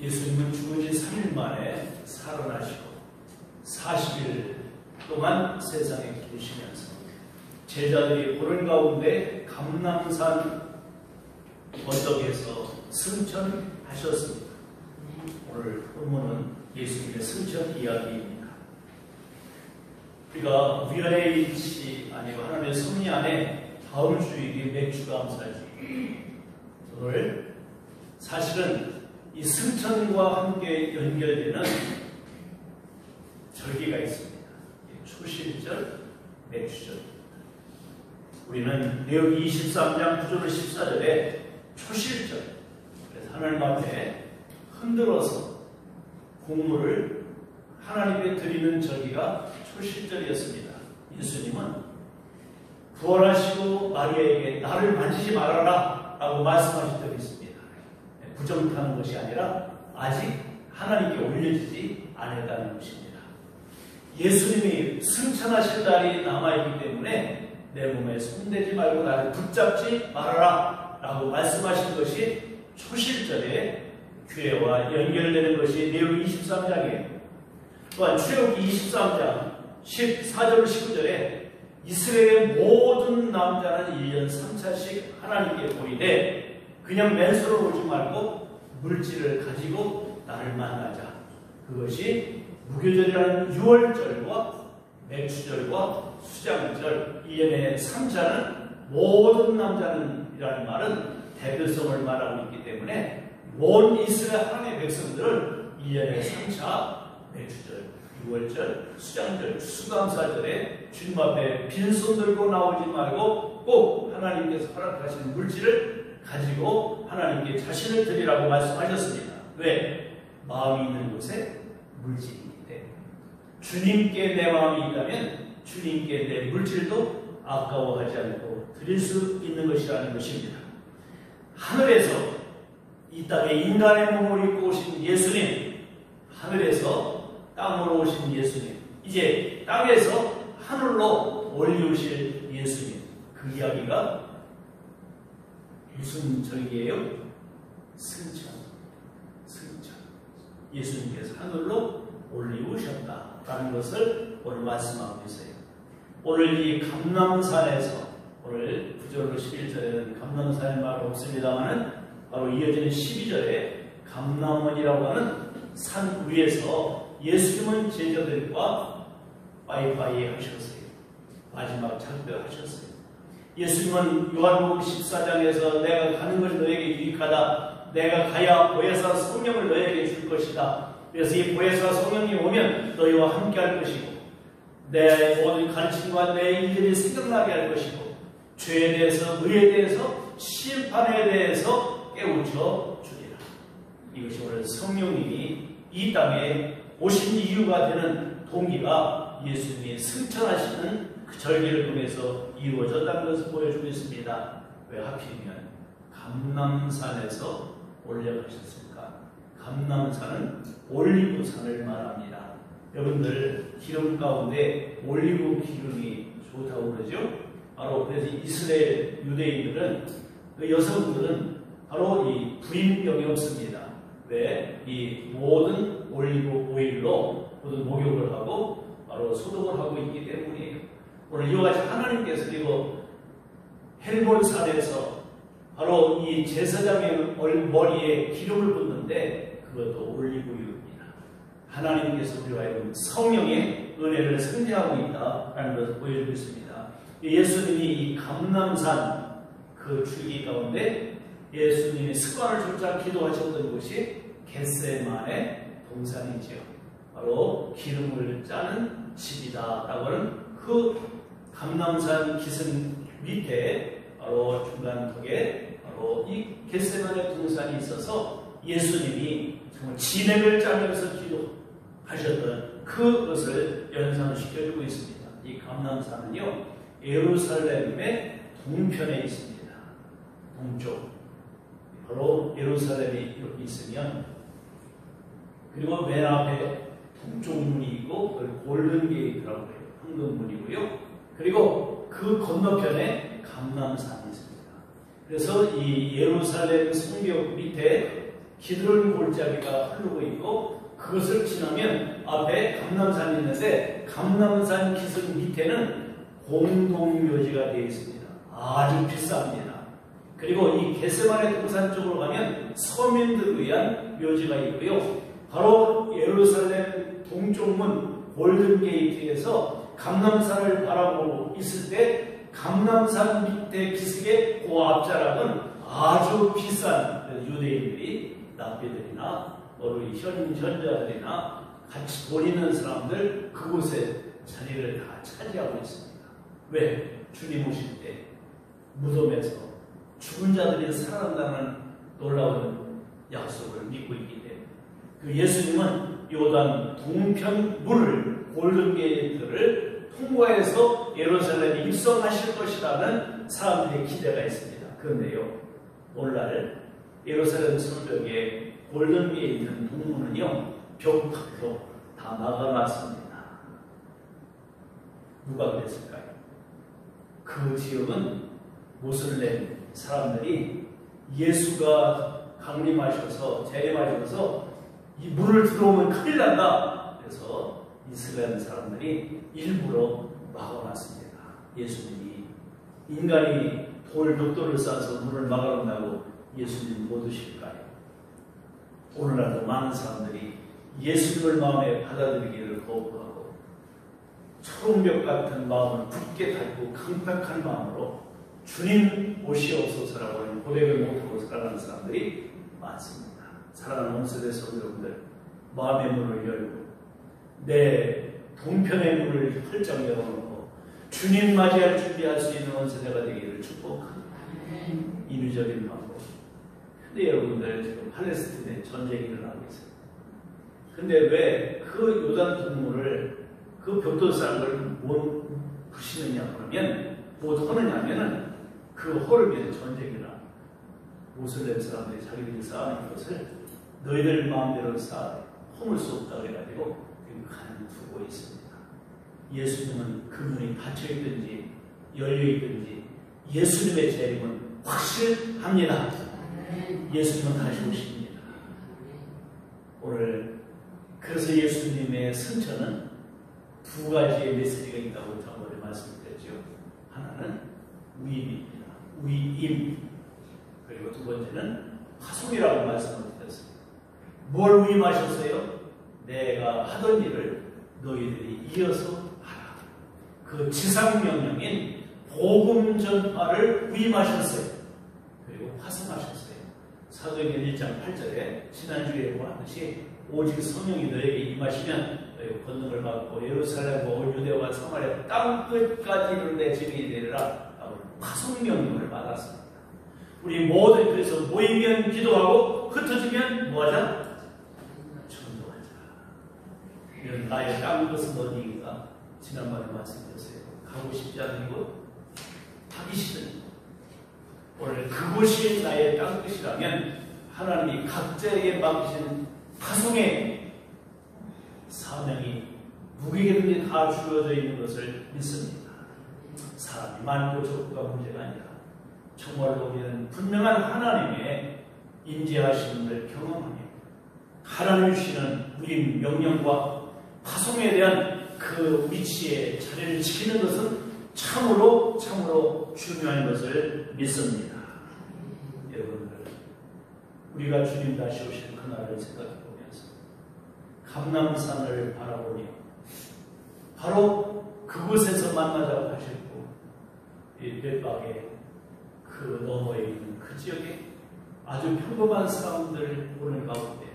예수님은 죽으신 3일 만에 살아나시고 40일 동안 세상에 계시면서 제자들이 보는 가운데 감람산 언덕에서 승천하셨습니다. 오늘 본문은 예수님의 승천 이야기입니다. 우리가 우연의 일치 아니고 하나님의 섭리 안에 다음 주일이 맥주감사지. 오늘 사실은 이 승천과 함께 연결되는 절기가 있습니다. 초실절, 맥주절. 우리는 레위기 23장 9절 14절에 초실절, 그래서 하나님 앞에 흔들어서 곡물을 하나님께 드리는 절기가 초실절이었습니다. 예수님은 부활하시고 마리아에게 나를 만지지 말아라 라고 말씀하신 적이 있습니다. 부정타는 것이 아니라 아직 하나님께 올려지지 않았다는 것입니다. 예수님이 승천하실 날이 남아있기 때문에 내 몸에 손대지 말고 나를 붙잡지 말아라 라고 말씀하신 것이 초실절의 규례와 연결되는 것이 레위기 23장이에요. 또한 출애굽기 23장 14절 19절에 이스라엘의 모든 남자는 1년 3차씩 하나님께 보이되 그냥 맨손으로 오지 말고 물질을 가지고 나를 만나자. 그것이 무교절이라는 6월절과 맥주절과 수장절 1년에 3차는 모든 남자는 이라는 말은 대표성을 말하고 있기 때문에 온 이스라엘 하나님의 백성들을 1년에 3차 맥주절, 6월절, 수장절, 추수감사절에 주님 앞에 빈손 들고 나오지 말고 꼭 하나님께서 허락하시는 물질을 가지고 하나님께 자신을 드리라고 말씀하셨습니다. 왜? 마음이 있는 곳에 물질이기 때문에. 주님께 내 마음이 있다면 주님께 내 물질도 아까워하지 않고 드릴 수 있는 것이라는 것입니다. 하늘에서 이 땅에 인간의 몸을 입고 오신 예수님, 하늘에서 땅으로 오신 예수님, 이제 땅에서 하늘로 올리우실 예수님, 그 이야기가 무슨 절기예요? 승천. 예수님께서 하늘로 올리우셨다라는 것을 오늘 말씀하고 있어요. 오늘 이 감람산에서, 오늘 9절로 11절에는 감람산의 말 없습니다만은 바로 이어지는 12절에 감람원이라고 하는 산 위에서 예수님은 제자들과 빠이빠이 하셨어요. 마지막 작별하셨어요. 예수님은 요한복음 14장에서 내가 가는 것이 너에게 유익하다. 내가 가야 보혜사 성령을 너에게 줄 것이다. 그래서 이 보혜사 성령이 오면 너희와 함께 할 것이고 내 모든 가르침과 내 일들이 생각나게 할 것이고 죄에 대해서, 의에 대해서, 심판에 대해서 깨우쳐 주리라. 이것이 오늘 성령님이 이 땅에 오신 이유가 되는 동기가 예수님이 승천하시는 그 절기를 통해서 이루어졌다는 것을 보여주고 있습니다. 왜 하필이면 감람산에서 올려가셨습니까? 감람산은 올리브산을 말합니다. 여러분들 기름 가운데 올리브 기름이 좋다고 그러죠? 바로 그래서 이스라엘 유대인들은, 그 여성들은 바로 이 부인병이 없습니다. 왜? 이 모든 올리브 오일로 모든 목욕을 하고 바로 소독을 하고 있기 때문이에요. 오늘 이와 같이 하나님께서 그리고 헬몬산에서 바로 이 제사장의 머리에 기름을 붓는데 그것도 올리브유입니다. 하나님께서 우리와 하여금 성령의 은혜를 상징하고 있다라는 것을 보여주고 있습니다. 예수님이 이 감람산 그 줄기 가운데 예수님이 습관을 쫓아 기도하셨던 곳이 겟세마네 동산이지요. 바로 기름을 짜는 집이다라고 하는 그 감람산 기슭 밑에 바로 중간턱에 바로 이 겟세마네 동산이 있어서 예수님이 정말 진액을 짜면서 기도하셨던 그것을 연상시켜주고 있습니다. 이 감람산은요, 예루살렘의 동편에 있습니다. 동쪽. 바로 예루살렘이 이렇게 있으면, 그리고 맨 앞에 동쪽 문이 있고 그걸 골든 게이트라고 해요. 황금문이고요. 그리고 그 건너편에 감람산이 있습니다. 그래서 이 예루살렘 성벽 밑에 기드론 골짜기가 흐르고 있고 그것을 지나면 앞에 감람산이 있는데 감람산 기슭 밑에는 공동묘지가 되어 있습니다. 아주 비쌉니다. 그리고 이 겟세마네 동산 쪽으로 가면 서민들을 위한 묘지가 있고요. 바로 예루살렘 동쪽문 골든게이트에서 감람산을 바라보고 있을 때 감람산 밑에 기슭의 그 앞자락은 아주 비싼 유대인들이 납비들이나 현자들이나 같이 돈 있는 사람들 그곳에 자리를 다 차지하고 있습니다. 왜? 주님 오실 때 무덤에서 죽은 자들이 살아난다는 놀라운 약속을 믿고 있기 때문에 그 예수님은 요단 동편 물을 골든게이트를 통과해서 예루살렘에 입성하실 것이라는 사람들의 기대가 있습니다. 그런데요, 오늘날 예루살렘 성벽에 골든게이트 동문은요 벽탑으로 다 막아놨습니다. 누가 그랬을까요? 그 지역은 모슬렘 사람들이 예수가 강림하셔서 재림하셔서 이 물을 들어오면 큰일 난다. 그래서 이스라엘 사람들이 일부러 막아놨습니다. 예수님이 인간이 벽돌을 쌓아서 물을 막아놓는다고 예수님 못 오실까요? 오늘날도 많은 사람들이 예수님을 마음에 받아들이기를 거부하고 초롱벽 같은 마음을 굳게 닫고 강팍한 마음으로 주님 오시옵소서라고 하는 고백을 못하고 살아가는 사람들이 많습니다. 사랑하는 온세대 성도분들, 마음의 문을 열고 내 동편의 문을 활짝 열어놓고 주님 맞이할 준비할 수 있는 온세대가 되기를 축복합니다. 인위적인 방법. 근데 여러분들 지금 팔레스틴에 전쟁이 일어나고 있어요. 근데 왜 그 요단 동물을 그 벽돌 쌓은 걸 못 부시느냐 그러면 못 하느냐면은 그 허를 위해서 전쟁이라 모슬렘 사람들이 자기들이 쌓아낸 것을 너희들 마음대로 쌓아 허물 수 없다 그래가지고 간두고 있습니다. 예수님은 그 문이 닫혀있든지 열려있든지 예수님의 재림은 확실합니다. 예수님은 다시 오십니다. 오늘 그래서 예수님의 승천은 두 가지의 메시지가 있다고 저번에 말씀드렸죠. 하나는 위임입니다. 위임. 그리고 두 번째는 파송이라고 말씀을 드렸습니다. 뭘 위임하셨어요? 내가 하던 일을 너희들이 이어서 하라. 그 지상명령인 복음 전파를 위임하셨어요. 그리고 파송하셨어요. 사도행전 1장 8절에 지난주에 보았듯이 오직 성령이 너에게 임하시면 너희 권능을 받고 예루살렘과 온 유대와 사마리아 땅끝까지 이르는 데 증인이 되리라 라고 파송명령을 받았습니다. 우리 모두 그래서 모이면 기도하고 흩어지면 뭐하자? 전도하자. 이런 나의 땅끝은 어디인가? 지난번에 말씀드렸어요. 가고 싶지 않은 곳, 하기 싫은 곳. 오늘 그곳이 나의 땅끝이라면 하나님이 각자에게 맡기신 파송의 사명이 누구에게든지 다 주어져 있는 것을 믿습니다. 사람이 많고 적고가 문제가 아니라 정말로 우리는 분명한 하나님의 임재하심을 경험하며 하나님 주시는 우리 명령과 파송에 대한 그 위치에 자리를 지키는 것은 참으로 중요한 것을 믿습니다. 여러분들, 우리가 주님 다시 오실 그날을 생각해 보면서 감람산을 바라보며 바로 그곳에서 만나자고 하셨고 이 벳박의 그 너머에 있는 그 지역에 아주 평범한 사람들 보는 가운데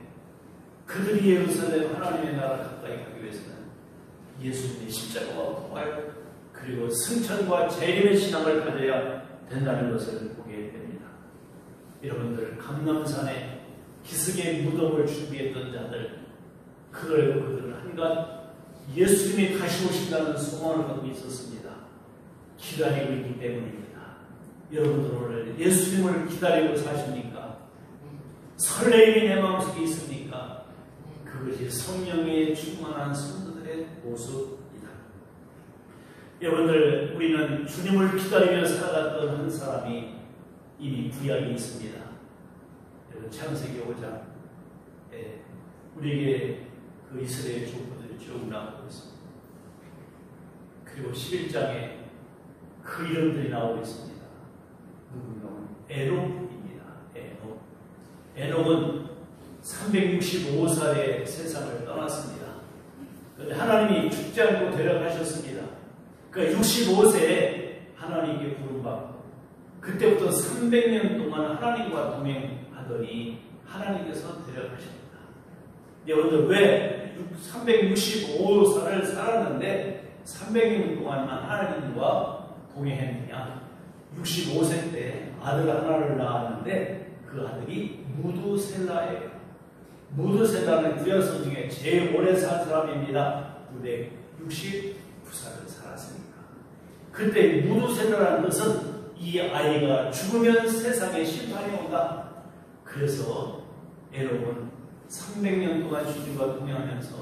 그들이 예루살렘 하나님의 나라 가까이 가기 위해서는 예수님의 십자가와 부활 그리고 승천과 재림의 신앙을 가져야 된다는 것을 보게 됩니다. 여러분들 감람산에 기슭의 무덤을 준비했던 자들 그들은 한갓 예수님이 다시 오신다는 소망을 갖고 있었습니다. 기다리고 있기 때문입니다. 여러분들 오늘 예수님을 기다리고 사십니까? 설레임이 내 마음속에 있습니까? 그것이 성령에 충만한 성도들의 모습입니다. 여러분들, 우리는 주님을 기다리며 살아갔던 한 사람이 이미 구약에 있습니다. 여러분, 창세기 5장 우리에게 그 이스라엘 족보들이 쭉 나오고 있습니다. 그리고 11장에 그 이름들이 나오고 있습니다. 누구는 에녹입니다. 에녹은 365살에 세상을 떠났습니다. 그런데 하나님이 죽지 않고 데려가셨습니다. 그러니까 65세에 하나님께 부름받고 그때부터 300년 동안 하나님과 동행하더니 하나님께서 데려가십니다. 여러분들 왜 365살을 살았는데 300년 동안만 하나님과 동행했느냐? 65세 때 아들 하나를 낳았는데 그 아들이 무두셀라예요. 무두셀라는 구약성경에 제일 오래 산 사람입니다. 969살을 살았으니까. 그때 무두셀라라는 것은 이 아이가 죽으면 세상에 심판이 온다. 그래서 에녹은 300년 동안 주님과 동행하면서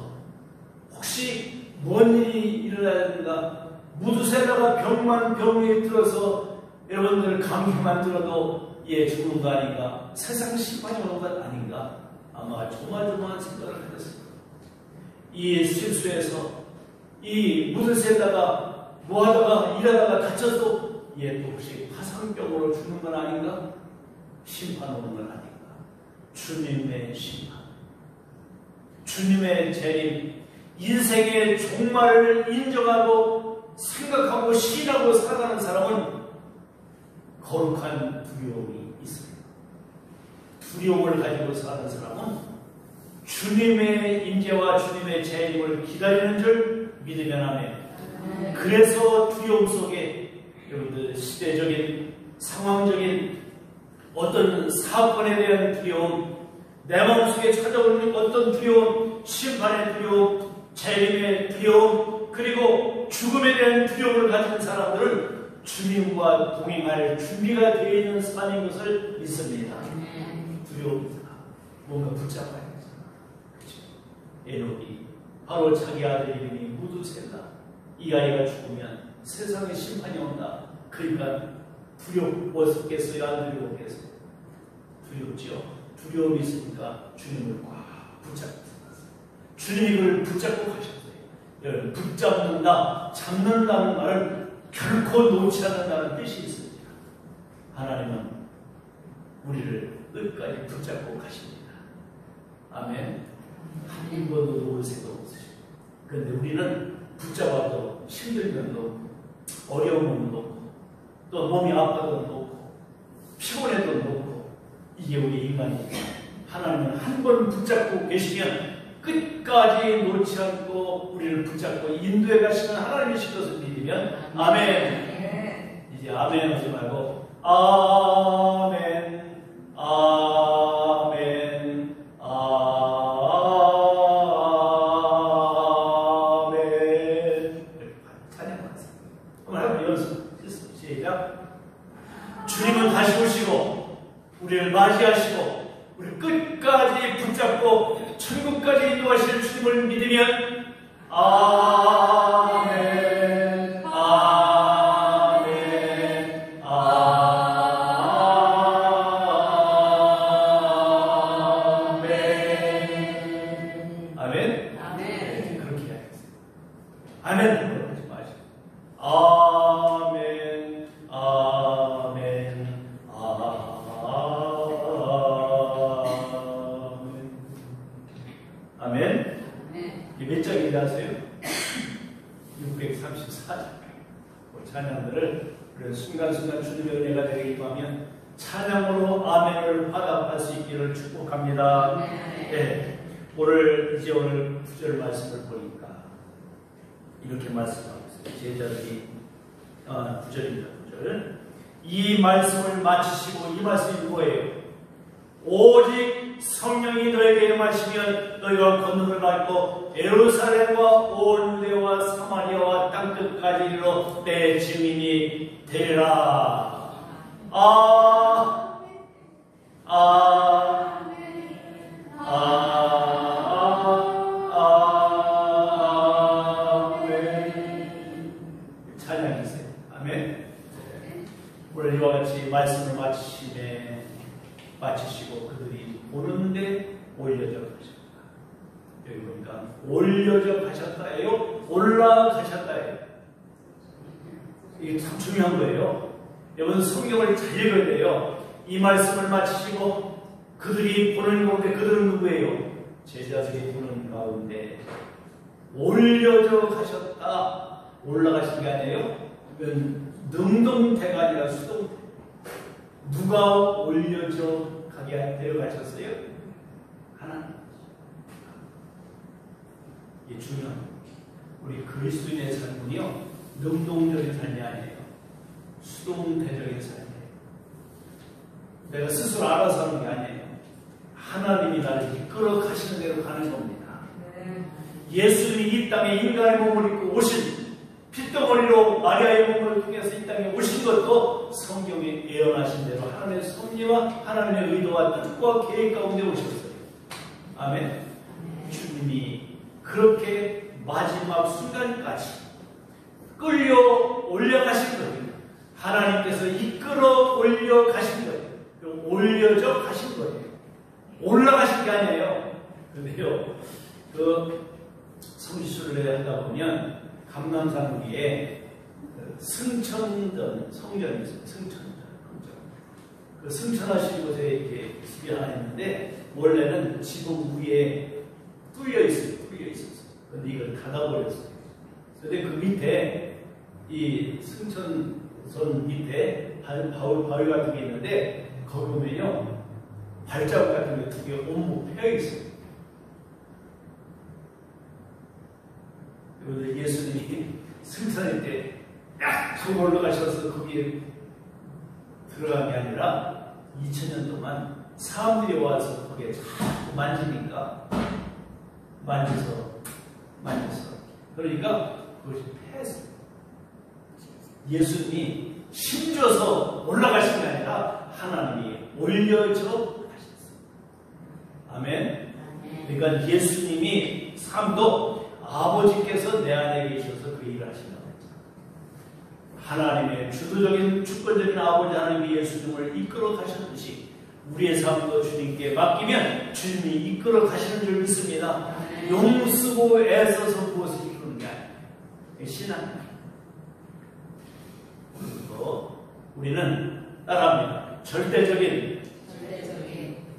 혹시 뭔 일이 일어나야 된가? 무두셀라가 병에 들어서 여러분들 감기만 들어도 죽는 거 아닌가? 세상 심판이 오는 것 아닌가? 아마 조마조마한 생각을 하셨을 거예요. 이 실수에서 이 무두셀라가 뭐하다가 일하다가 다쳐서 또 혹시 화상병으로 죽는 건 아닌가? 심판 오는 건 아닌가? 주님의 심판, 주님의 재림, 인생의 종말을 인정하고 생각하고 신하고 살아가는 사람은 거룩한 두려움이 있습니다. 두려움을 가지고 사는 사람은 주님의 임재와 주님의 재림을 기다리는 줄 믿으면 하면, 그래서 두려움 속에 여러분들 시대적인 상황적인 어떤 사건에 대한 두려움, 내 마음속에 찾아오는 어떤 두려움, 심판의 두려움, 재림의 두려움, 그리고 죽음에 대한 두려움을 가진 사람들은 주님과 동행할 준비가 되어 있는 사람인 것을 믿습니다. 두려움입니다. 뭔가 붙잡아야 되잖아. 그렇죠? 에녹이 바로 자기 아들 이름이 무두셀라. 이 아이가 죽으면 세상에 심판이 온다. 그러니까 두렵겠어요? 안 두려웠겠어요? 두렵죠? 두려움이 있으니까 주님을 꽉 붙잡고 살았어요. 주님이 그걸 붙잡고 가셨어요. 여러분, 붙잡는다, 잡는다는 말은 결코 놓지 않는다는 뜻이 있습니다. 하나님은 우리를 끝까지 붙잡고 가십니다. 아멘. 한 번도 놓을 새도 없으시고. 그런데 우리는 붙잡아도 힘든 면도 없고, 어려운 면도 없고, 또 몸이 아파도 놓고, 피곤해도 놓고, 이게 우리 인간입니다. 하나님은 한 번 붙잡고 계시면 끝까지 놓지 않고 우리를 붙잡고 인도해 가시는 하나님이신 것을 믿으면 아멘. 이제 아멘 하지 말고 아멘, 아멘, 아멘 이렇게 찬양하세요. 한번 연습. 시작. 주님은 다시 오시고 우리를 맞이하시고 우리 끝까지 붙잡고 천국까지 인도하실 주님을 믿으면 아멘, 아멘, 아멘, 아멘, 아멘. 그렇게 해야겠어요. 아멘 하지 마시고 아멘, 아멘, 아멘. 몇 장인지 아세요? 634장. 찬양들을 순간순간 주님의 은혜가 되게 기도하면 찬양으로 아멘을 화답할 수 있기를 축복합니다. 네. 오늘 9절 말씀을 보니까 이렇게 말씀하고 있어요. 제자들이 9절입니다. 9절. 이 말씀을 마치시고 이 말씀이 뭐예요? 오직 성령이 너에게 임하시면 너희가 권능을 받고 예루살렘과 온 유대와 사마리아와 땅끝까지 이르러 내 증인이 되리라. 아멘. 찬양이세요. 아멘. 오늘 이와 같이 말씀을 마치시고 그들이 보는데 올려져 가셨다. 여기 보니까 올려져 가셨다예요? 올라가셨다예요? 이게 참 중요한 거예요. 여러분 성경을 잘 읽어야 돼요. 이 말씀을 마치시고 그들이 보는 가운데, 그들은 누구예요? 제자들이 보는 가운데 올려져 가셨다. 올라가신 게 아니에요? 이건 능동태가 수동태. 누가 올려져 가게 데려가셨어요? 하나님. 이게 중요한 거예요. 우리 그리스도인의 삶은요, 능동적인 삶이 아니에요. 수동태적인 삶이에요. 내가 스스로 알아서 하는 게 아니에요. 하나님이 나를 이끌어 가시는 대로 가는 겁니다. 예수님이 이 땅에 인간의 몸을 입고 오신, 핏덩어리로 마리아의 몸을 통해서 이 땅에 오신 것도 성경에 예언하신 대로 하나님의 섭리와 하나님의 의도와 뜻과 계획 가운데 오셨어요. 아멘. 주님이 그렇게 마지막 순간까지 끌려 올려가신 거예요. 하나님께서 이끌어 올려가신 거예요. 올려져 가신 거예요. 올라가신 게 아니에요. 그런데요, 성지순례를 하다 보면 감남산 위에 승천전 성전이 있어요. 승천전. 그 승천하신 곳에 이렇게 집이 하나 있는데 원래는 지붕 위에 뚫려 있어요. 그런데 이걸 닫아버렸어요. 그런데 그 밑에 이 승천선 밑에 바위 같은 게 있는데 거기 보면요 발자국 같은 게 두 개 온몸 펴 있어요. 그런데 예수님이 승천일 때 딱 올라가셔서 거기에 들어간 게 아니라 2000년 동안 사람들이 와서 거기에 자꾸 만지니까 만져서 그러니까 그것이 폐했어요. 예수님이 힘줘서 올라가신 게 아니라 하나님이 올려져 가셨어요. 아멘. 그러니까 예수님이 삶도 아버지께서 내 안에 계셔서 그 일을 하신다고 했죠. 하나님의 주도적인 주권적인 아버지 하나님이 예수님을 이끌어 가셨듯이 우리의 삶도 주님께 맡기면 주님이 이끌어 가시는 줄 믿습니다. 용쓰고 애써서 무엇을 이루는 게 아니에요. 신앙입니다. 그리고 우리는 따라합니다. 절대적인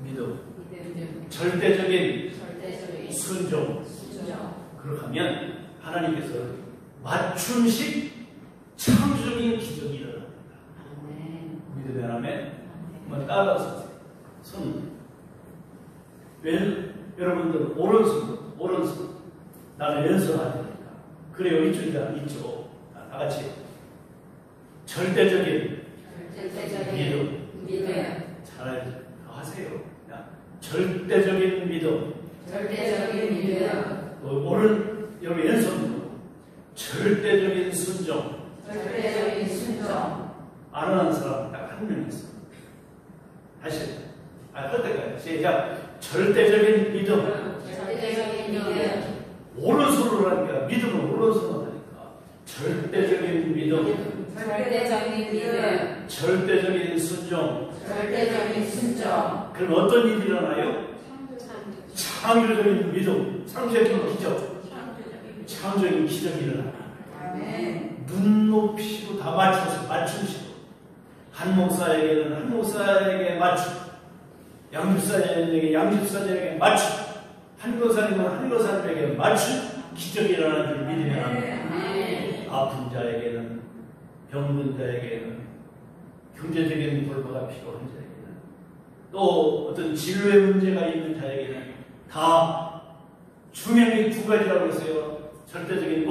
믿음, 절대적인 순종. 그렇게 하면 하나님께서 맞춤식 창조적인 기적이 일어납니다. 믿으면 아멘. 한번 따라서 손. 여러분들 오른손. 나는 왼손 안 되니까. 그래요. 이쪽이다. 이쪽. 다 같이. 절대적인 믿음. 잘 하세요. 절대적인 믿음. 여기 왼손으로. 절대적인 순종. 안 하는 사람 딱 한 명 있어. 다시. 그때까지. 시작. 절대적인 믿음. 오른손으로 하니까 믿음은 오른손으로 하니까. 절대적인 믿음. 절대적인 순종. 그럼 어떤 일이 일어나요? 창조적인 믿음. 창조적인 기적. 창조적인 기적이 일어납니다. 눈높이로 다 맞춰서 맞춤식으로. 한 목사에게는 한 목사에게 맞춤. 양집사님에게 양집사님에게 맞춤. 한 교사님은 한 교사님에게 맞춤. 기적이 일어나는 줄 믿으면 합니다. 아픈 자에게는, 병든 자에게는, 경제적인 돌보가 필요한 자에게는, 또 어떤 진로의 문제가 있는 자에게는 다 중요한 두 가지라고 했어요. 절대적인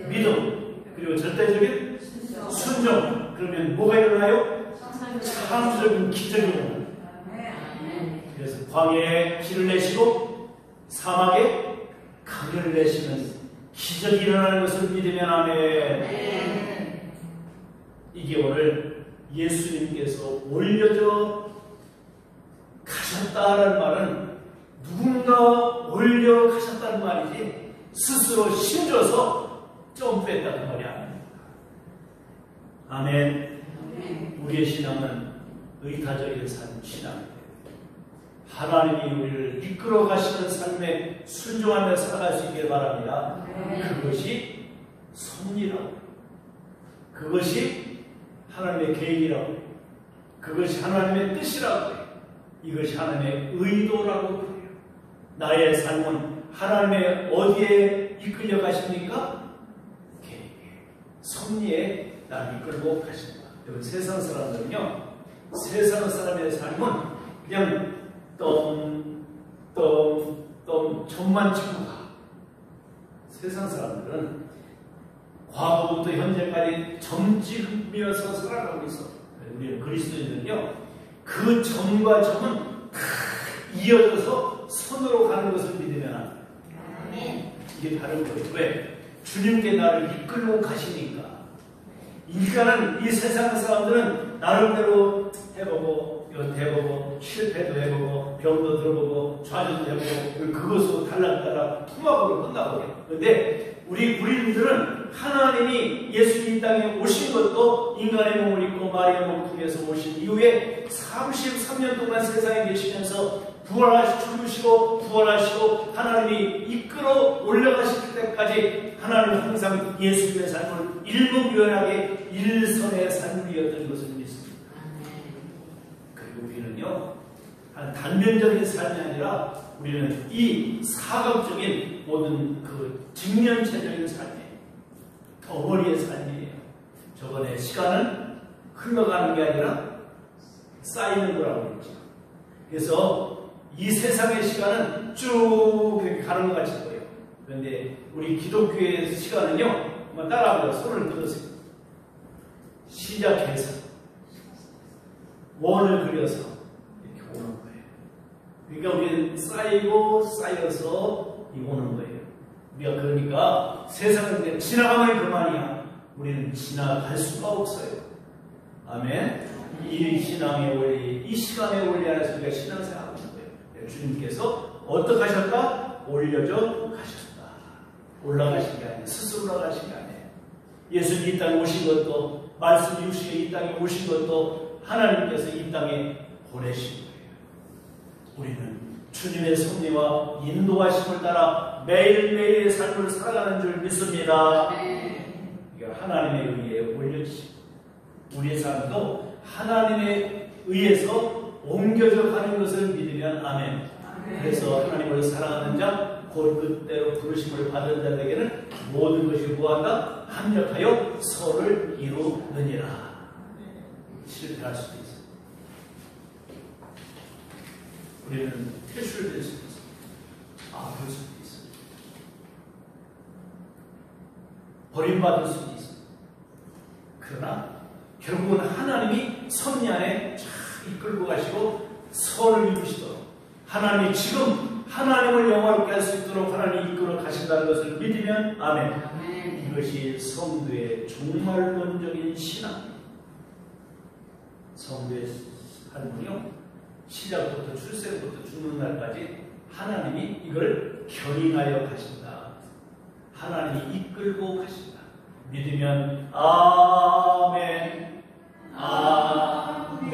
믿음, 그리고 절대적인 순종. 그러면 뭐가 일어나요? 창조적인 기적이 일어나요. 그래서 광야에 길을 내시고 사막에 강을 내시는 기적이 일어나는 것을 믿으면 아멘. 이게 오늘 예수님께서 올려져 가셨다는 말은 누군가 올려 가셨다는 말이지 스스로 힘줘서 점프했다는 말이 아닙니다. 아멘. 우리의 신앙은 의타적인 신앙이에요. 하나님이 우리를 이끌어 가시는 삶에 순종하며 살아갈 수 있길 바랍니다. 그것이 섭리라고, 그것이 하나님의 계획이라고, 그것이 하나님의 뜻이라고 해요. 이것이 하나님의 의도라고 그래요. 나의 삶은 하나님의 어디에 이끌려 가십니까? 계획에, 섭리에 나를 이끌고 가신다. 여러분, 세상 사람들은요, 세상 사람의 삶은 그냥 점만 찍고 가. 세상 사람들은 과거부터 현재까지 점 찍으면서 살아가고 있어. 우리는 그리스도인은요, 그 점과 점은 다 이어져서 선으로 가는 것을 믿으면 이게 다른 거예요. 왜? 주님께 나를 이끌고 가시니까. 인간은, 이 세상 사람들은 나름대로 해보고, 해보고, 실패도 해보고, 병도 들어보고, 좌절도 해보고, 그것으로 달락달락 토막으로 끝나버려요. 그런데 우리 구린들은 하나님이 예수님 이 땅에 오신 것도 인간의 몸을 입고 마리아 몸을 통해서 오신 이후에 33년 동안 세상에 계시면서 죽으시고 부활하시고 하나님이 이끌어 올라가실 때까지 하나님은 항상 예수님의 삶을 일목요연하게 일선의 삶이었던 것을 믿습니다. 그리고 우리는요, 단면적인 삶이 아니라 우리는 이 사각적인 모든 그 직면체적인 삶이에요. 덩어리의 삶이에요. 저번에 시간은 흘러가는 게 아니라 쌓이는 거라고 그랬죠. 그래서 이 세상의 시간은 쭉 이렇게 가는 것 같이 보여요. 그런데 우리 기독교의 시간은요, 한번 따라하고요. 손을 들으세요. 시작해서 원을 그려서 이렇게 오는 거예요. 그러니까 우리는 쌓이고 쌓여서 오는 거예요. 우리가 그러니까 세상은 그냥 지나가면 그만이야. 우리는 지나갈 수가 없어요. 아멘. 이 신앙의 원리, 이 시간의 원리 안에서 우리가 신앙생활하고 있는 거예요. 주님께서 어떻게 하셨다? 올려져 가셨다. 올라가신 게 아니에요. 스스로 올라가신 게 아니에요. 예수님 이 땅에 오신 것도, 말씀 육신에 이 땅에 오신 것도 하나님께서 이 땅에 보내신 거예요. 우리는 주님의 섭리와 인도하심을 따라 매일매일의 삶을 살아가는 줄 믿습니다. 그러니까 하나님의 의에 올려주시고 우리의 삶도 하나님에 의해서 옮겨져 가는 것을 믿으면 아멘. 그래서 하나님을 사랑하는 자, 곧 그때로 부르심을 받은 자에게는 모든 것이 무한다 합력하여 서를 이루느니라. 실패할 수도 있어요. 우리는 퇴출될 수도 있어요. 아플 수도 있어요. 버림받을 수도 있어요. 그러나 결국은 하나님이 섭리 안에 쫙 이끌고 가시고 선을 이루시도록, 하나님이 지금 하나님을 영화롭게 할 수 있도록 하나님이 이끌어 가신다는 것을 믿으면 아멘. 이것이 성도의 정말 본적인 신앙입니다. 성도의 삶은요, 시작부터 출생부터 죽는 날까지 하나님이 이걸 견인하여 가신다. 하나님이 이끌고 가신다. 믿으면 아멘. 아멘.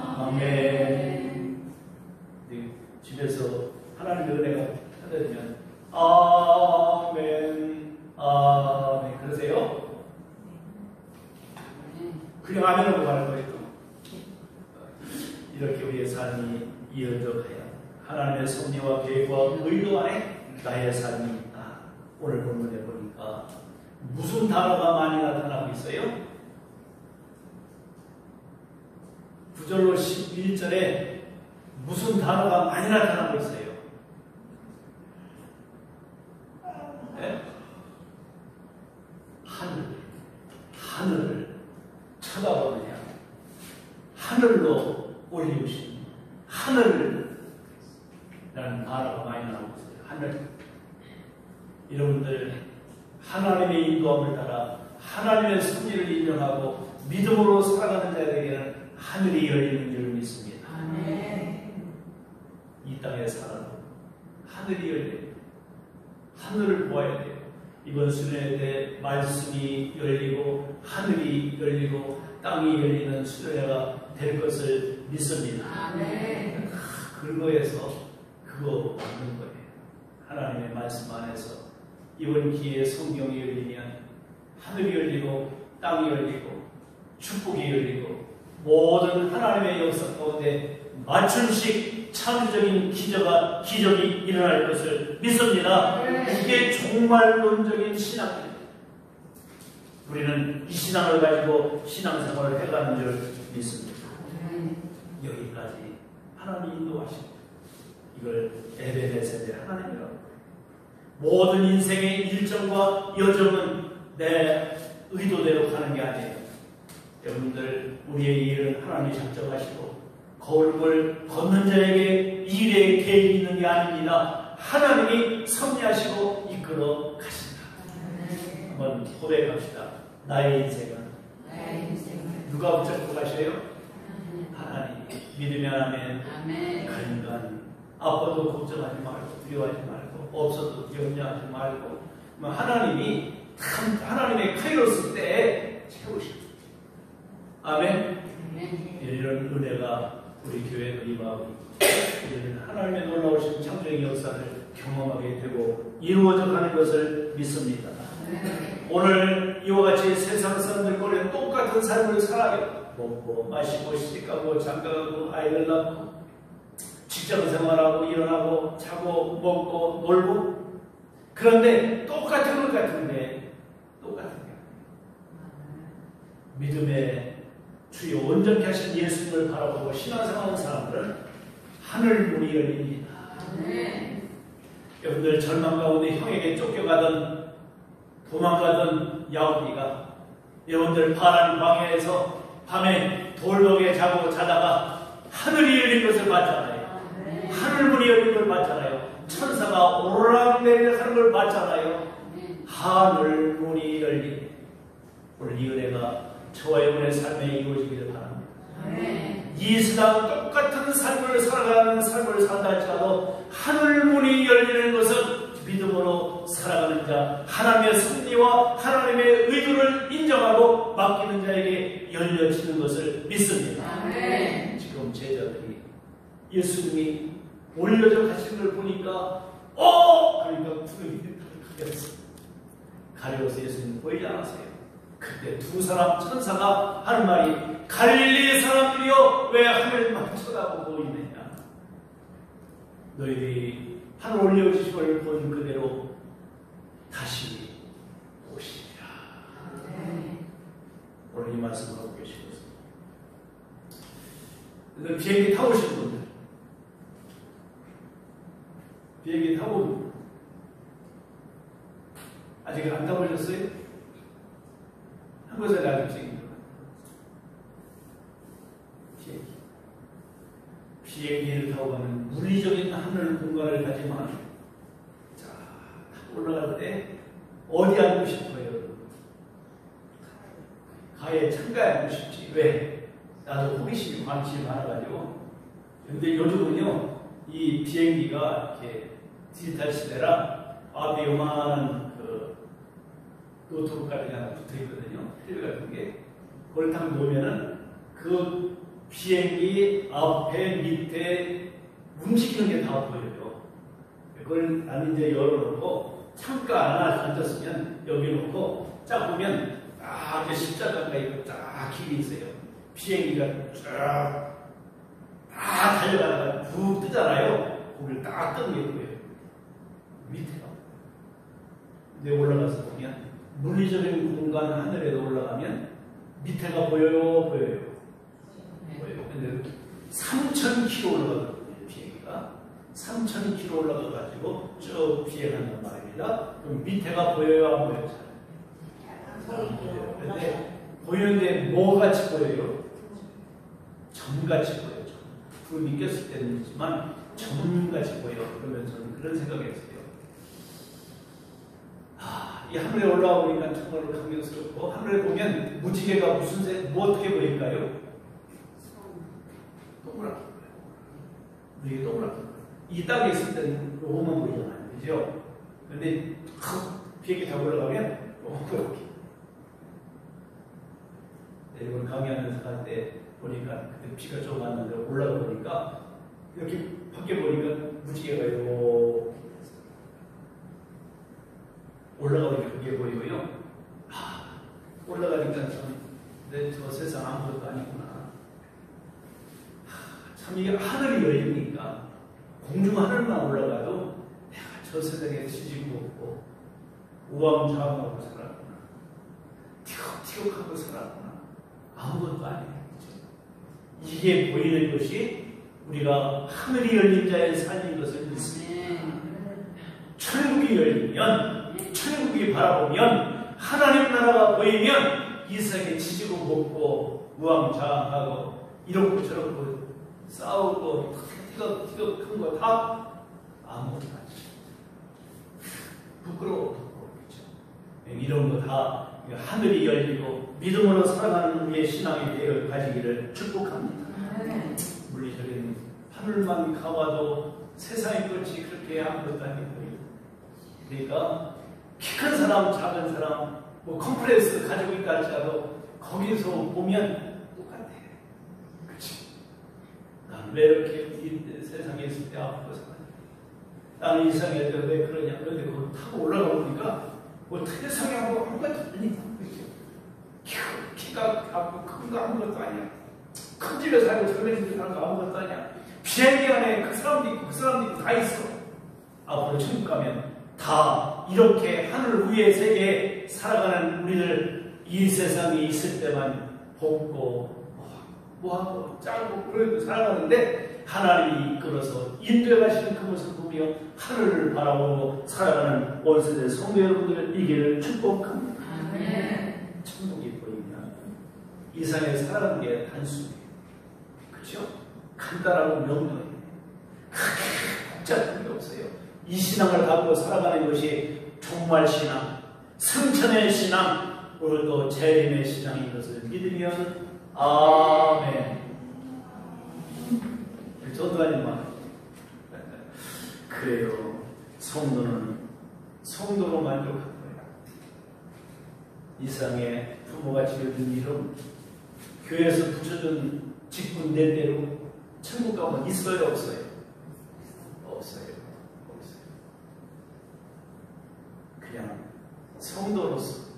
아멘. 집에서 하나님의 은혜가 찾아지면 아멘. 아멘. 그러세요? 그냥 아멘하고 가는 거예요. 이렇게 우리의 삶이 이어져 가야 하나님의 섭리와 계획과 의도 안에 나의 삶이 있다. 오늘 본문에 보니까 무슨 단어가 많이 나타나고 있어요? 9절로 11절에 무슨 단어가 많이 나타나고 있어요? 네? 하늘을 쳐다보느냐, 하늘로 올리우신 하늘이라는 단어가 많이 나오고 있어요. 하늘. 여러분들 하나님의 인도함을 따라 하나님의 섭리를 인정하고 믿음으로 살아가는 자에게는 하늘이 열리는 줄 믿습니다. 이 땅에 살아도 하늘이 열려요. 하늘을 보아야 돼요. 이번 수련회 때 말씀이 열리고 하늘이 열리고 땅이 열리는 수련회가 될 것을 믿습니다. 근거에서 그거 없는 거예요. 하나님의 말씀 안에서 이번 기회에 성경이 열리면 하늘이 열리고 땅이 열리고 축복이 열리고 모든 하나님의 역사 가운데 맞춤식 창조적인 기적이 일어날 것을 믿습니다. 이게 종말론적인 신앙입니다. 우리는 이 신앙을 가지고 신앙생활을 해가는 줄 믿습니다. 여기까지 하나님이 인도하십니다. 이걸 에베네셀의 하나님이라고. 모든 인생의 일정과 여정은 내 의도대로 가는 게 아니에요. 여러분들, 우리의 일은 하나님이 작정하시고 거울을 걷는 자에게 일의 계획이 있는 게 아닙니다. 하나님이 섭리하시고 이끌어 가신다. 한번 고백합시다. 나의 인생은 누가 붙잡고 가셔요? 하나님. 믿으면 아멘. 간간 아파도 걱정하지 말고 두려워하지 말고 없어도 염려하지 말고 하나님의 카이로스 때에 채우십니다. 아멘. 이런 은혜가 우리 교회의 임하고 하나님의 놀라우신 창조의 역사를 경험하게 되고 이루어져 가는 것을 믿습니다. 오늘 이와 같이 세상 사람들과 똑같은 삶을 살아요. 먹고 마시고 시집가고 장가가고 아이들 낳고 직장생활하고 일어나고 자고 먹고 놀고, 그런데 똑같은 것 같은데 똑같은 게 믿음의 주여 온전케 하신 예수님을 바라보고 신앙생활하는 사람들은 하늘 문이 열립니다. 여러분들 절망 가운데 형에게 쫓겨가던 도망가던 야곱이가 여러분들 파란 광야에서 밤에 돌벽에 자고 자다가 하늘이 열린 것을 봤잖아요. 하늘 문이 열린 걸 봤잖아요. 천사가 오르락내리락 걸 봤잖아요. 하늘 문이 열린 오늘 이 은혜가 저와 여러분의 삶에 이루어지기를 바랍니다. 이 세상 똑같은 삶을 살아가는 삶을 산다 할지라도 하늘 문이 열리는 것은 믿음으로 살아가는 자, 하나님의 섭리와 하나님의 의도를 인정하고 맡기는 자에게 열려지는 것을 믿습니다. 지금 제자들이 예수님이 올려져 가시는 걸 보니까 그러니까 구름이 가렸어요. 가려워서 예수님 보이지 않았어요. 그때 두 사람 천사가 하는 말이 갈릴리 사람들이여 왜 하늘만 쳐다보고 있느냐. 너희들이 하늘 올려주심을 본 그대로 다시 오시리라. 오늘 이 말씀을 하고 계시거든요. 비행기 타고 오신 분들, 비행기 타고 아직 안 타보셨어요? 한국에서 아직 찍은 비행기를 타고 가는 물리적인 하늘 공간을 가지만 자 올라갈 때 어디 앉고 싶어요? 가에 창가에 앉고 싶지. 왜? 나도 호기심이 관심이 많아가지고. 근데 요즘은요 이 비행기가 이렇게 디지털 시대라 앞에 요만한 노트북 같은 게 하나 붙어 있거든요. 텔레비 같은 게. 그걸 딱 놓으면은 그 비행기 앞에 밑에 움직이는 게 다 보여요. 그걸 나는 이제 열어놓고 창가 하나 앉았으면 여기 놓고 쫙 보면 딱 이렇게 십자가가 있고 딱 길이 있어요. 비행기가 쫙 달려가다가 푹 뜨잖아요. 거기를 딱 뜨는 게 보여요. 밑에가. 근데 올라가서 보면 물리적인 공간 하늘에도 올라가면 밑에가 보여요. 근데 3,000km 올라가거든요. 비행기가 3,000km 올라가가지고 쭉 비행한단 말입니다. 그럼 밑에가 보여요, 안 보여요? 안 보여요. 근데 보이는데 뭐같이 보여요? 점같이 보여요. 그걸 믿겼을 때는 있지만 점같이 보여요. 그러면서 그런 생각이 했어요. 이 하늘에 올라와 보니까 정말로 감격스럽고, 하늘에 보면 무지개가 뭐 어떻게 보일까요? 동그랗게 보여요. 무지개 동그랗게 보여요. 이 땅에 있을 때는 요것만 보이잖아요. 그죠? 그런데 비행기 타고 올라가면 그렇게. 이번 강의하면서 갈 때 보니까 그때 비가 좀 왔는데 올라가 보니까 이렇게 밖에 보니까 무지개가 이렇게 올라가니까 그게 보이고요. 올라가니까 참 내 저 세상 아무것도 아니구나. 참 이게 하늘이 열리니까 공중 하늘만 올라가도 내가 저 세상에 지지고 없고 우왕좌왕하고 살았구나. 티격티격하고 살았구나. 아무것도 아니에요. 이게 보이는 것이 우리가 하늘이 열린 자의 삶인 것을 믿습니다. 천국이 열리면, 천국이 바라보면, 하나님 나라가 보이면 이 세상에 지지고 볶고 우왕좌왕하고 이렇고 저렇고 싸우고 티격티격한 거 다 아무것도 아니죠. 부끄러워. 이런 거 다 하늘이 열리고 믿음으로 살아가는 우리의 신앙의 계획을 가지기를 축복합니다. 물리적인 하늘만 가봐도 세상의 끝이 그렇게 아무것도 아니고, 그러니까 키 큰 사람, 작은 사람, 뭐 컴플렉스 가지고 있다 할지라도 거기서 보면 똑같아. 그렇지? 난 왜 이렇게 이 세상에 있을 때 아프고 살아? 나는 이 세상에 왜 그러냐? 그런데 그걸 타고 올라가 보니까 뭐 세상에 아무것도 아니야. 키가 작고 큰 거 아무것도 아니야. 큰 집에 살고 젊은 집에 사는 거 아무것도 아니야. 비행기 안에 그 사람도 있고 그 사람도 있고 다 있어. 앞으로 천국 가면 다 이렇게 하늘 위의 세계에 살아가는 우리들 이 세상에 있을 때만 볶고 뭐하고 짜고 그래도 살아가는데 하나님이 이끌어서 인도해 가시는 그 모습을 보며 하늘을 바라보고 살아가는 온 세대 성도 여러분들 이기를 축복합니다. 아멘. 천국이 보이면 이 세상에 살아가는 게 단순해요. 그렇죠? 간단하고 명료해요. 크게 복잡한 게 없어요. 이 신앙을 갖고 살아가는 것이 정말 신앙, 승천의 신앙, 오늘도 재림의 신앙인 것을 믿으면 아멘. 저도 아니만 그래요. 성도는 성도로 만족할 거예요. 이 세상에 부모가 지어준 이름, 교회에서 붙여준 직분 낼 대로 천국 가면 있어요, 없어요? 없어요. 그냥 성도로서,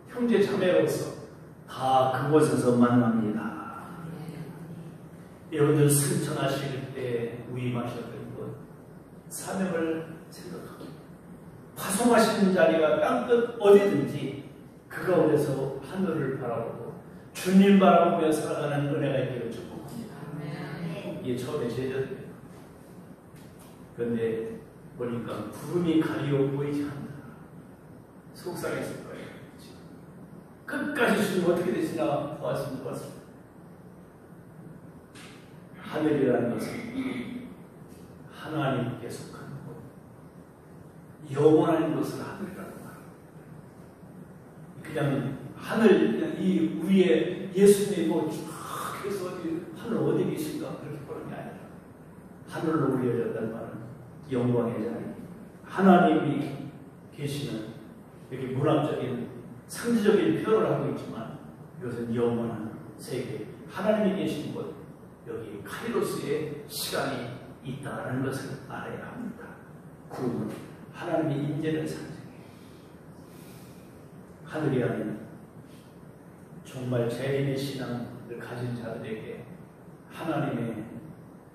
형제 자매로서 다 그곳에서 만납니다. 여러분들 승천하실 때 위임하셨던 것, 사명을 생각하고 파송하시는 자리가 땅끝 어디든지 그 가운데서 하늘을 바라보고 주님 바라보며 살아가는 은혜가 있기를 축복합니다. 이게 처음에 제자들이에요. 그런데 보니까 구름이 가리워 보이지 않는다. 속상했을 거예요. 끝까지 주님 어떻게 되시나 왔습니다. 하늘이라는 것은 하나님께 속한 것, 영원한 것을 하늘이라고 말합니다. 그냥 하늘, 그냥 이 위에 예수님이 뭐 쫙 해서 하늘 어디 계신가 그렇게 보는 게 아니라 하늘로 올려졌다는 말은 영광의 자리, 하나님이 계시는 여기 문학적인 상징적인 표현을 하고 있지만 이것은 영원한 세계, 하나님이 계신 곳, 여기 카이로스의 시간이 있다는 것을 알아야 합니다. 구름은 하나님의 임재를 상징해요. 하늘이라는 정말 재림의 신앙을 가진 자들에게 하나님의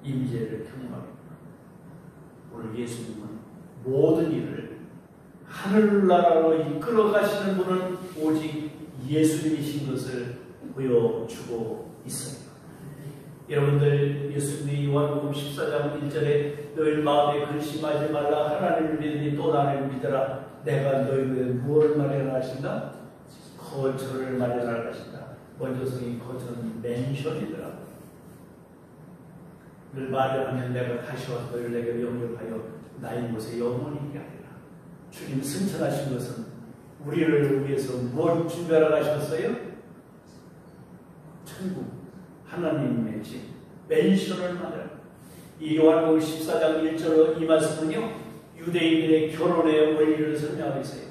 임재를 경험합니다. 오늘 예수님은 모든 일을 하늘나라로 이끌어 가시는 분은 오직 예수님이신 것을 보여주고 있습니다. 여러분들 예수님이 요한복음 14장 1절에 너희 마음에 근심하지 말라 하나님을 믿으니 또 나를 믿어라. 내가 너희에게 무엇을 마련하신다? 거처를 마련할 것이다. 원조성이 거처는 맨션이더라고요. 늘 마련하면 내가 다시 와서 너희를 내게 영접하여 나의 곳에 영원히 있게 하리라. 주님 승천하신 것은 우리를 위해서 뭘 준비하러 가셨어요? 천국, 하나님의 집, 맨션을 말해요. 이 요한복음 14장 1절로 이 말씀은요, 유대인들의 결혼의 원리를 설명하고 있어요.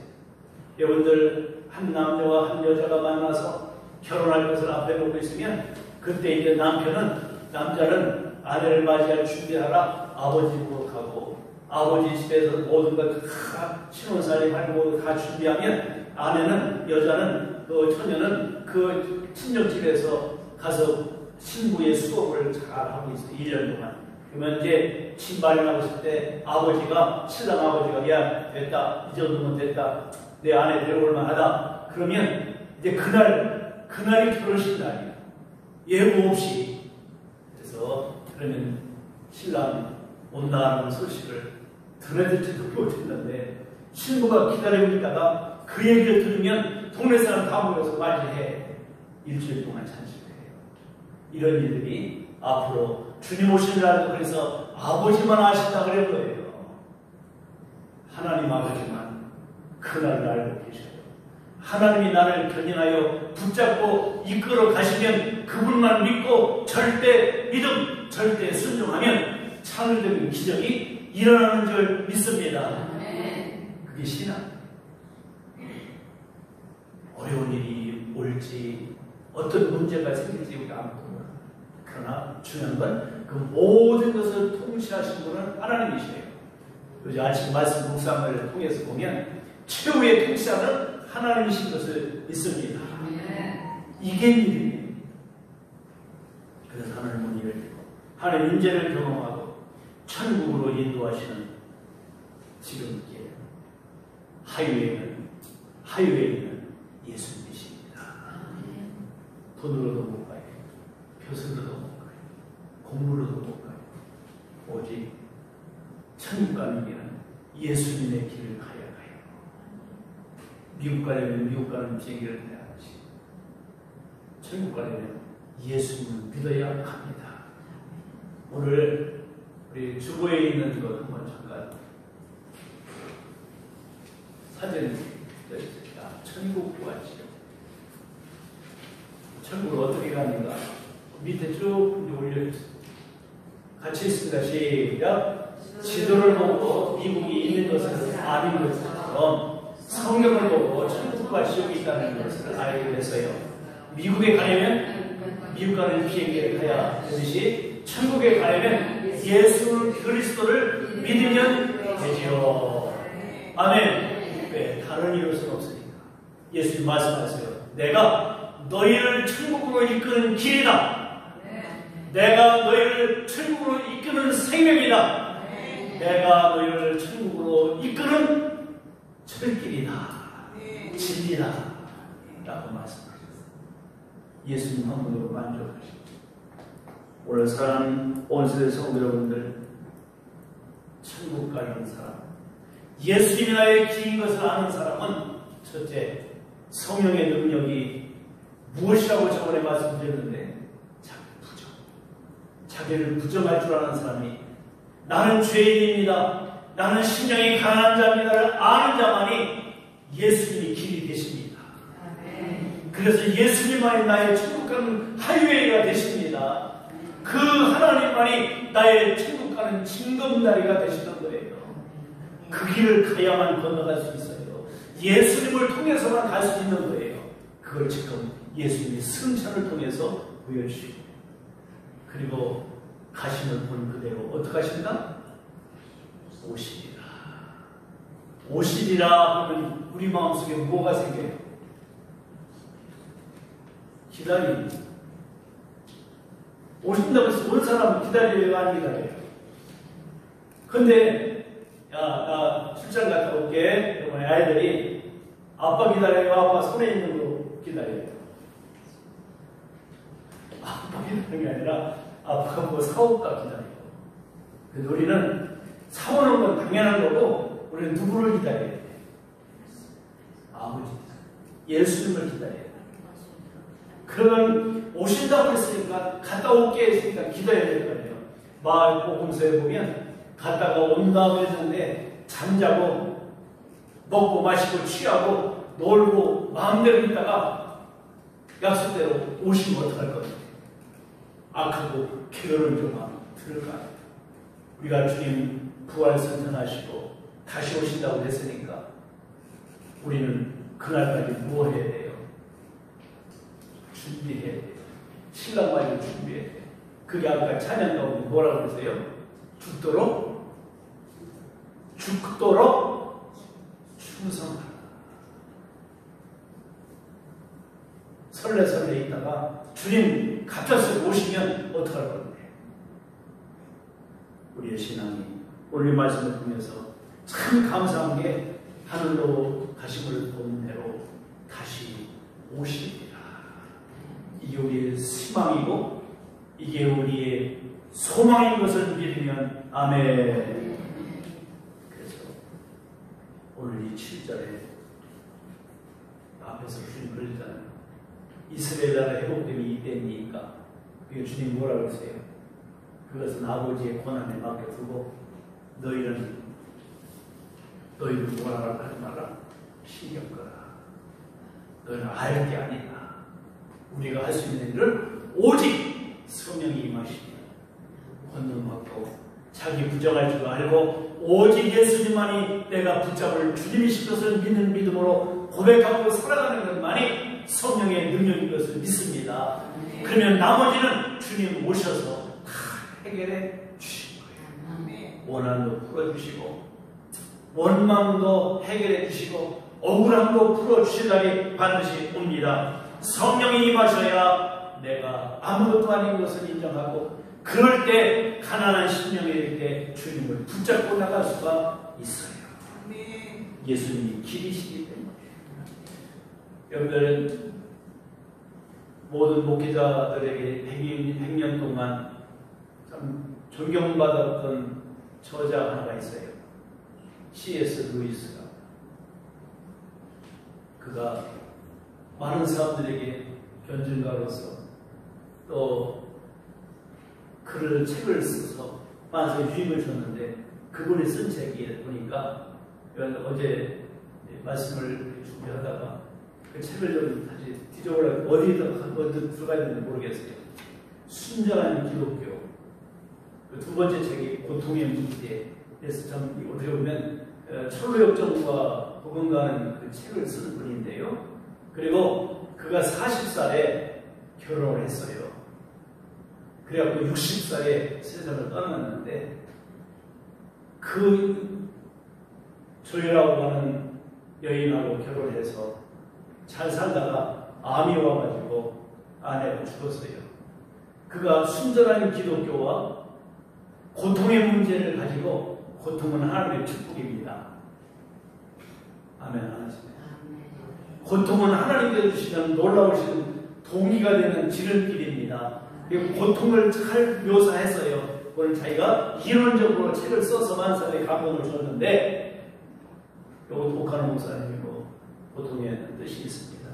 여러분들 한 남자와 한 여자가 만나서 결혼할 것을 앞에 놓고 있으면 그때 이제 남자는 아내를 맞이할 준비하라 아버지 집으로 가고 아버지 집에서 모든 걸 다 신혼살림하고 다 준비하면 여자는 그 처녀는 그 친정집에서 가서 신부의 수업을 잘 하고 있어요. 1년 동안. 그러면 이제 신발을 있을 때 신랑 아버지가 야 됐다 이 정도면 됐다 내 아내 데려올 만하다 그러면 이제 그날이 결혼식 날이에요. 예고 없이. 그래서 그러면 신랑이 온다는 소식을 들어들지도 못했는데 신부가 기다리고 있다가 그 얘기를 들으면 동네 사람 다 모여서 맞이해. 일주일 동안 찬식해요. 이런 일들이 앞으로 주님 오시는 날도 그래서 아버지만 아신다 그럴 거예요. 하나님 아버지만 그날을 알고 계셔요. 하나님이 나를 견인하여 붙잡고 이끌어 가시면 그분만 믿고 절대 순종하면 창조적인 기적이 일어나는 줄 믿습니다. 그게 신앙. 어려운 일이 올지 어떤 문제가 생길지 우리가 아무도 몰라요. 그러나 중요한 건 그 모든 것을 통치하신 분은 하나님이시래요. 요즘 아침 말씀 묵상을 통해서 보면 최후의 통치자는 하나님이신 것을 믿습니다. 이게 믿음이에요. 그래서 하나님은 이를 하나님 인재를 경험하고 천국으로 인도하시는 지금 이게 하이웨이는 예수님이십니다. 돈으로도 못 가요. 표승으로도 못 가요. 공부로도 못 가요. 오직 천국 가는 길은 예수님의 길을 가야 가요. 미국 가려면 미국 가는 비행기를 타야지. 천국 가려면 예수님을 믿어야 합니다. 오늘 우리 주보에 있는 것 한번 잠깐 사진 천국 보았지요. 천국을 어떻게 가는가? 밑에 쭉 올려주세요. 같이 있습니다. 시작. 지도를 보고 미국이 있는 것을 아는 것처럼 성경을 보고 천국과 지옥이 있다는 것을 알게 됐어요. 미국에 가려면 미국 가는 비행기를 타야 되듯이 천국에 가려면 예수 그리스도를 믿으면 되지요. 아멘. 왜? 다른 이유일 수는 없으니까. 예수님 말씀하세요. 내가 너희를 천국으로 이끄는 길이다. 내가 너희를 천국으로 이끄는 생명이다. 내가 너희를 천국으로 이끄는 철길이다. 진리다. 라고 말씀하셨어요. 예수님 한 분으로 만족하십니다. 오늘 사랑하는 온세대 성도 여러분들, 천국 가는 사람, 예수님이 나의 길인 것을 아는 사람은 첫째, 성령의 능력이 무엇이라고 저번에 말씀드렸는데 자기를 부정할 줄 아는 사람이 나는 죄인입니다. 나는 심령이 가난한 자입니다를 아는 자만이 예수님이 길이 되십니다. 그래서 예수님만이 나의 천국 가는 하이웨이가 되십니다. 그 하나님만이 나의 천국 가는 징검다리가 되시는 거예요. 그 길을 가야만 건너갈 수 있어요. 예수님을 통해서만 갈 수 있는 거예요. 그걸 지금 예수님이 승천을 통해서 보여주시고 그리고 가시는 분 그대로 어떻게 하신다? 오시리라. 오시리라 하면 우리 마음속에 뭐가 생겨요? 기다립니다. 오신다고 해서 온 사람은 기다려요? 안 기다려요? 근데 나 출장 갔다 올게. 이번에 아이들이 아빠 기다려요? 아빠 손에 있는 거 기다려요? 아빠 기다리는 게 아니라 아빠가 뭐 사올까 기다려요. 그래서 우리는 사오는 건 당연한 거고 우리는 누구를 기다려야 돼? 아버지, 예수님을 기다려야 돼. 그러면 오신다고 했으니까 갔다 올게 했으니까 기다려야 될 거 아니에요. 마을 복음서에 보면 갔다가 온다고 했는데 잠자고 먹고 마시고 취하고 놀고 마음대로 있다가 약속대로 오시면 어떡할 겁니까? 악하고 게으른 좀 들을까요? 우리가 주님 부활 선전하시고 다시 오신다고 했으니까 우리는 그날까지 뭐 해야 돼요? 준비해야 돼요. 신랑 말고 준비해야 돼요. 그게 아까 찬양 가운데 뭐라고 그러세요? 죽도록 충성하라. 설레설레 있다가 주님 갑자기 오시면 어떡할 건데? 우리의 신앙이 오늘 말씀을 통해서 참 감사한 게 하늘로 가심을 본 대로 다시 오십니다. 이게 우리의 희망이고 이게 우리의 소망인 것을 믿으면 아멘. 그래서 오늘 이 7절에 앞에서 주님 그러잖아요. 이스라엘 나라 회복됨이 이때니까 그게 주님 뭐라고 했어요? 그것은 아버지의 고난에 맡겨두고 너희를 뭐라고 하지 마라. 신경 꺼라. 너희는 알 게 아니다. 우리가 할 수 있는 일을 오직 성령이 임하시면 권능받고 자기 부정할 줄 알고 오직 예수님만이 내가 붙잡을 주님이신 것을 믿는 믿음으로 고백하고 살아가는 것만이 성령의 능력인 것을 믿습니다. 그러면 나머지는 주님 모셔서 다 해결해 주신 거예요. 원한도 풀어주시고 원망도 해결해 주시고 억울함도 풀어주시다니 반드시 옵니다. 성령이 임하셔야 내가 아무것도 아닌 것을 인정하고 그럴 때 가난한 심령일 때 주님을 붙잡고 나갈 수가 있어요. 예수님이 길이시기 때문에. 여러분들은 모든 목회자들에게 100년 동안 참 존경받았던 저자 하나가 있어요. C.S. 루이스가. 그가 많은 사람들에게 변증가로서 또 책을 써서 많은 유익을 줬는데 그분이 쓴 책이 보니까 어제 말씀을 준비하다가 그 책을 좀 다시 뒤져보려고 어디에 들어가 있는지 모르겠어요. 순전한 기독교. 두 번째 책이 고통의 문제에서 참 어떻게 보면 철로역정과 복음가는 그 책을 쓰는 분인데요. 그리고 그가 40살에 결혼을 했어요. 그래갖고 60살에 세상을 떠났는데 그 조이라고 하는 여인하고 결혼해서 잘 살다가 암이 와가지고 아내가 죽었어요. 그가 순전한 기독교와 고통의 문제를 가지고 고통은 하나님의 축복입니다. 아멘. 하나님. 고통은 하나님께서 주시는 놀라우신 동기가 되는 지름길입니다. 고통을 잘 묘사했어요. 오늘 자기가 이론적으로 책을 써서 만사에 감동을 줬는데 이것도 오카노 목사님이고 고통의 뜻이 있습니다.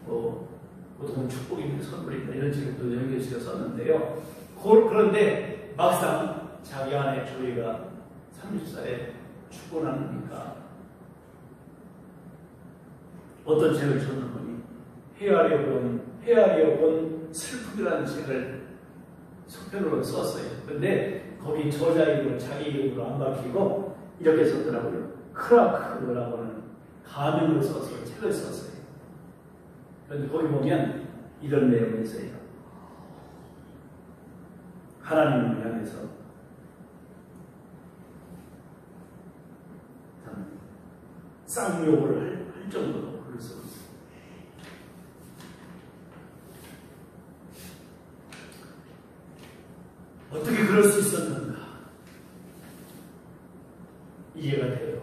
고통은 축복입니다. 선물입니다. 이런 책을 또 연결시켜 썼는데요. 그런데 막상 자기 아내 조이가 30살에 죽고 나니까 어떤 책을 줬는지 헤아려 본 슬픔이라는 책을 속편으로 썼어요. 그런데 거기 저자 이름을 자기 이름으로 안 밝히고 이렇게 썼더라고요. 크라크라고 하는 가명을 써서 책을 썼어요. 그런데 거기 보면 이런 내용이 있어요. 하나님을 향해서 쌍욕을 할 정도로 글을 썼어요. 어떻게 그럴 수 있었는가? 이해가 돼요.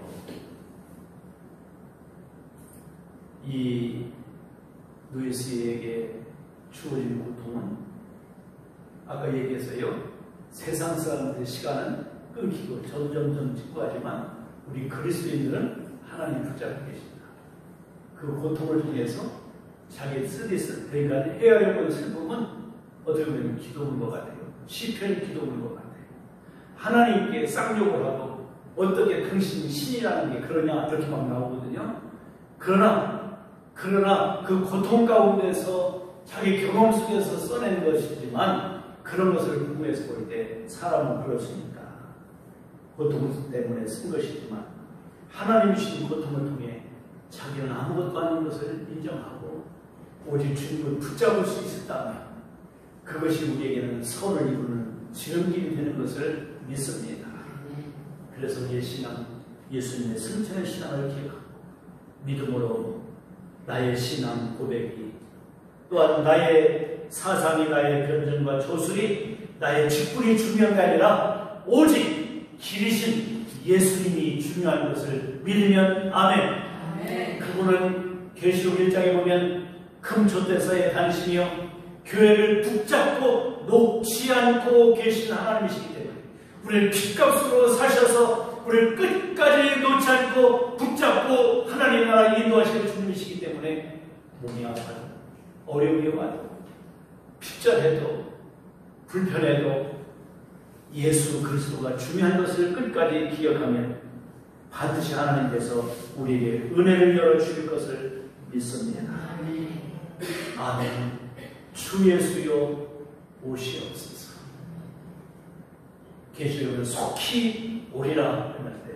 이 루이스에게 주어진 고통은 아까 얘기했어요. 세상 사람들의 시간은 끊기고 점점점 직구하지만 우리 그리스도인들은 하나님 붙잡고 계십니다. 그 고통을 통해서 자기 쓰디스, 그러니까 헤아려본 슬픔은 어떻게 보면 기도인 것 같아요. 시편 기도인 것 같아요. 하나님께 쌍욕을 하고 어떻게 당신이 신이라는 게 그러냐 이렇게 막 나오거든요. 그러나 그 고통 가운데서 자기 경험 속에서 써낸 것이지만 그런 것을 궁금해서 볼 때 사람은 그렇습니까? 고통 때문에 쓴 것이지만 하나님이 주신 고통을 통해 자기는 아무것도 아닌 것을 인정하고 오직 주님을 붙잡을 수 있었다면 그것이 우리에게는 선을 이루는 지름길이 되는 것을 믿습니다. 그래서 우리의 신앙, 예수님의 승천의 신앙을 기억하고 믿음으로 나의 신앙 고백이 또한 나의 사상이 나의 변증과 조술이 나의 직분이 중요한 게 아니라 오직 길이신 예수님이 중요한 것을 믿으면 아멘. 그분은 계시록 1장에 보면 금초대사에 다니시며 교회를 붙잡고 놓지 않고 계신 하나님이시기 때문에 우리를 핏값으로 사셔서 우리를 끝까지 놓지 않고 붙잡고 하나님 나라 인도하시는 주님이시기 때문에 몸이 아파도 어려움이 와도 핍절해도 불편해도 예수 그리스도가 중요한 것을 끝까지 기억하면 반드시 하나님께서 우리에게 은혜를 열어주실 것을 믿습니다. 아멘. 주 예수여 오시옵소서. 계시록은 속히 오리라 할 때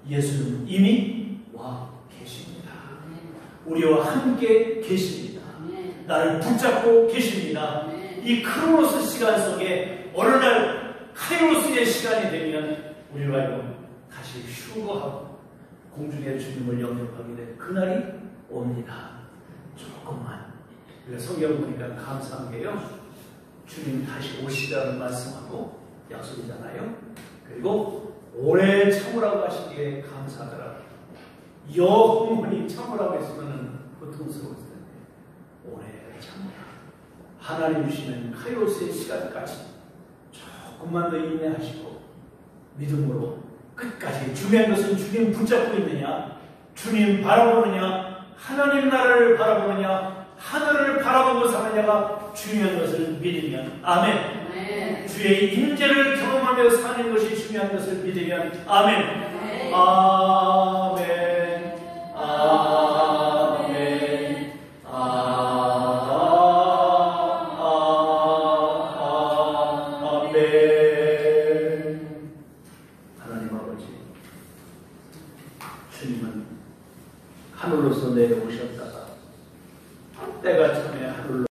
예수는 이미 와 계십니다. 우리와 함께 계십니다. 나를 붙잡고 계십니다. 이 크로노스 시간 속에 어느 날 카이로스의 시간이 되면 우리로 하여금 다시 휴거하고 공중에 주님을 영접하게 될 그날이 옵니다. 조금만. 그래서 성경 보니까 감사한 게요. 주님 다시 오시라는 말씀하고 약속이잖아요. 그리고 오래 참으라고 하시기에 감사하더라고요. 영원히 참으라고 했으면 고통스러웠을 텐데 오래 참으라. 하나님 주시는 카이로스의 시간까지 조금만 더 인내하시고 믿음으로 끝까지 중요한 것은 주님 붙잡고 있느냐, 주님 바라보느냐, 하나님 나라를 바라보느냐, 하늘을 바라보고 사느냐가 중요한 것을 믿으면 아멘. 네. 주의 임재를 경험하며 사는 것이 중요한 것을 믿으면 아멘. 네. 아멘. 아멘. 아멘. 하나님 아버지, 주님은 하늘로서 내려오셨다가 때가 참에 하늘로